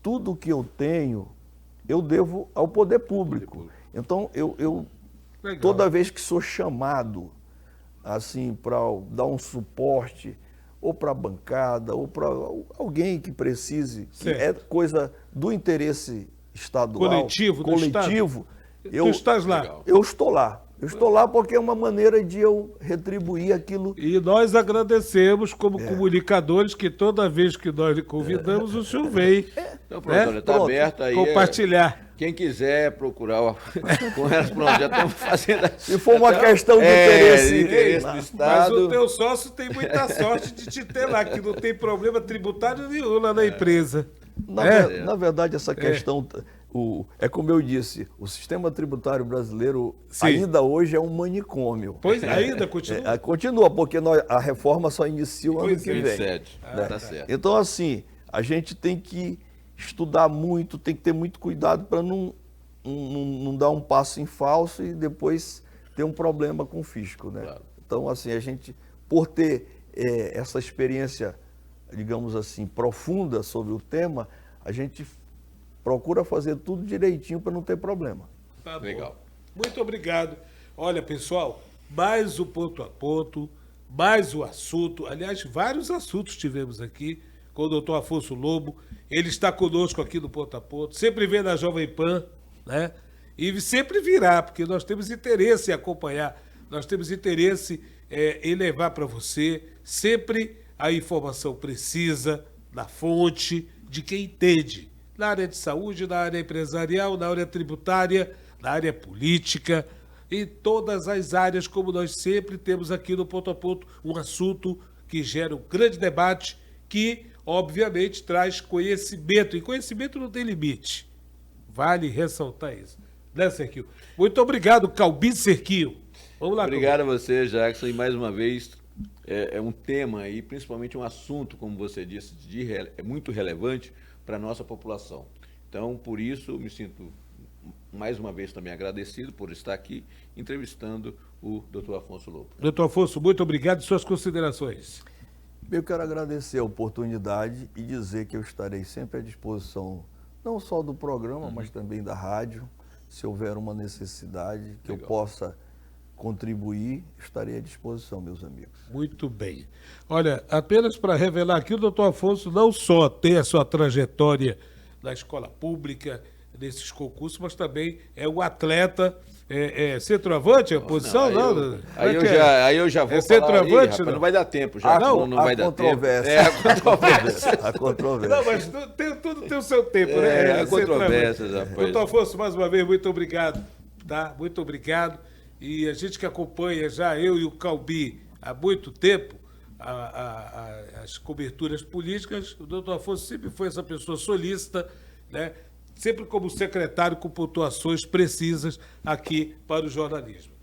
tudo que eu tenho, eu devo ao poder público. Então, eu toda vez que sou chamado assim, para dar um suporte, ou para a bancada, ou para alguém que precise, que é coisa do interesse estadual, coletivo, tu estás lá? Eu estou lá. Eu estou lá porque é uma maneira de eu retribuir aquilo. E nós agradecemos como comunicadores que toda vez que nós lhe convidamos, o senhor vem. Então, pronto, está aberto aí. Compartilhar. Quem quiser procurar com elas, pronto, já estamos fazendo. Se for uma questão de interesse do Estado. Mas o teu sócio tem muita sorte de te ter lá, que não tem problema tributário nenhum lá na empresa. Na verdade, essa questão, como eu disse, o sistema tributário brasileiro ainda hoje é um manicômio. Pois ainda continua? Continua, porque a reforma só inicia o ano que vem. 27. Tá certo. Então, assim, a gente tem que estudar muito, tem que ter muito cuidado para não dar um passo em falso e depois ter um problema com o fisco, né? Claro. Então, assim, a gente, por ter essa experiência, digamos assim, profunda sobre o tema, a gente procura fazer tudo direitinho para não ter problema. Tá bom. Legal. Muito obrigado. Olha, pessoal, mais o ponto a ponto, mais o assunto. Aliás, vários assuntos tivemos aqui com o doutor Afonso Lobo. Ele está conosco aqui no Ponto a Ponto, sempre vem na Jovem Pan, né? E sempre virá, porque nós temos interesse em acompanhar, nós temos interesse em levar para você sempre a informação precisa, da fonte, de quem entende, na área de saúde, na área empresarial, na área tributária, na área política, em todas as áreas, como nós sempre temos aqui no Ponto a Ponto, um assunto que gera um grande debate, que, obviamente, traz conhecimento, e conhecimento não tem limite. Vale ressaltar isso. Né, Serquil? Muito obrigado, Calbi Serquil. Vamos lá, Obrigado a você, Jackson, e mais uma vez é um tema e principalmente um assunto, como você disse, é muito relevante para a nossa população. Então, por isso, me sinto mais uma vez também agradecido por estar aqui entrevistando o Dr. Afonso Lobo. Doutor Afonso, muito obrigado e suas considerações. Eu quero agradecer a oportunidade e dizer que eu estarei sempre à disposição, não só do programa, mas também da rádio. Se houver uma necessidade que Legal. eu possa contribuir, estarei à disposição, meus amigos. Muito bem. Olha, apenas para revelar aqui, o doutor Afonso não só tem a sua trajetória na escola pública, nesses concursos, mas também é um atleta, centroavante a posição? Aí eu já vou é falar centroavante, aí, rapaz, não? não vai dar tempo já. Não, não vai dar tempo. controvérsia. A controvérsia. A controvérsia. Não, mas tudo tem o seu tempo, né? A controvérsia, centroavante. rapaz. Doutor Afonso, mais uma vez, muito obrigado. Tá? Muito obrigado. E a gente que acompanha já, eu e o Calbi, há muito tempo, as coberturas políticas, o doutor Afonso sempre foi essa pessoa solícita, né? Sempre como secretário com pontuações precisas aqui para o jornalismo.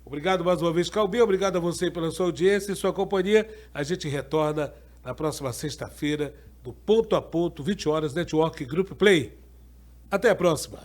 Obrigado mais uma vez, Calbi, obrigado a você pela sua audiência e sua companhia. A gente retorna na próxima sexta-feira, do Ponto a Ponto, 20 horas, Network Group Play. Até a próxima.